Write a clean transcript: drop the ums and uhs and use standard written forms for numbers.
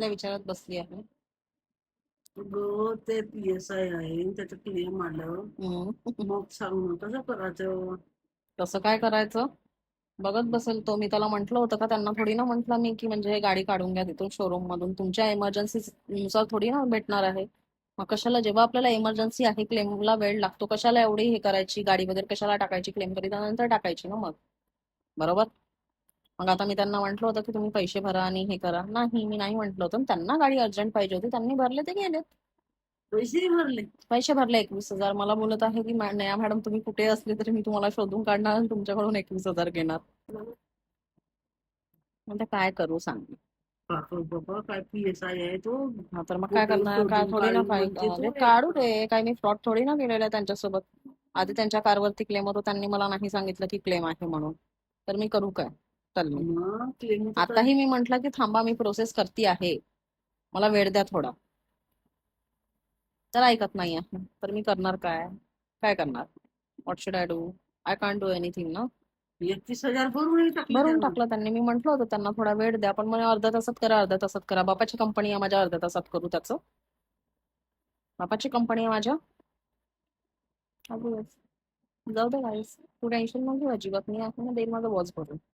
कसल्या विचारात बसली आहे? अगं ते PSI आहे त्याचं क्लेम आलं. हम्म. मग सांग ना कसं करायचं. कसं काय करायचं? बघत बसेल तो. मी त्याला म्हटलं होतं का? त्यांना थोडी ना म्हटलं मी की म्हणजे गाडी काढून घ्या तिथून शोरूम मधून. तुमच्या इमर्जन्सी नुसार थोडी ना भेटणार आहे. मग कशाला, जेव्हा आपल्याला इमर्जन्सी आहे, क्लेमला वेळ लागतो, कशाला एवढी हे करायची, गाडी वगैरे कशाला टाकायची, क्लेम करी त्यानंतर टाकायची ना मग. बरोबर. मग आता मी त्यांना म्हटलं होतं की तुम्ही पैसे भरा आणि हे करा. नाही, मी नाही म्हटलं होतं. त्यांना गाडी अर्जंट पाहिजे होती, त्यांनी भरले, ते गेलेत. पैसेही भरले. पैसे भरले 21,000. मला बोलत आहे की नाही मॅडम, तुम्ही कुठे असले तरी मी तुम्हाला शोधून काढणार आणि तुमच्याकडून 21,000 घेणार. म्हणजे काय करू सांग. बापा बाबा काय PSI आहे तो. हा तर मग काय कुठे करणार? काय शोधून थोडी ना, काढीन काय म्हणते अरे तू काढू एक. दे. काय मी फ्रॉड थोडी ना केलेला आहे त्यांच्यासोबत. आधी त्यांच्या कारवरती क्लेम होतो, त्यांनी मला नाही सांगितलं की क्लेम आहे म्हणून. तर मी करू काय? चल मी. मग क्लेम तर आताही मी म्हंटल की थांबा, मी प्रोसेस करते आहे, मला वेळ द्या थोडा. तर ऐकत नाही आहे. तर मी करणार काय? काय करणार? What should I do? I can't do anything ना. 31,000 भरूनही टाकले भरून त्यानं. टाकलं त्यांनी. मी म्हटलं होतं त्यांना थोडा वेळ द्या, पण म्हणे अर्ध्या तासात करा, अर्ध्या तासात करा. बापाची कंपनी आहे माझ्या, अर्ध्या तासात करू त्याचं? बापाची कंपनी आहे माझ्या. अगं, जाऊ दे गाईस, तू टेन्शन नको घेऊ अजिबात. मी आहे ना, देईल माझं वॉच भरून.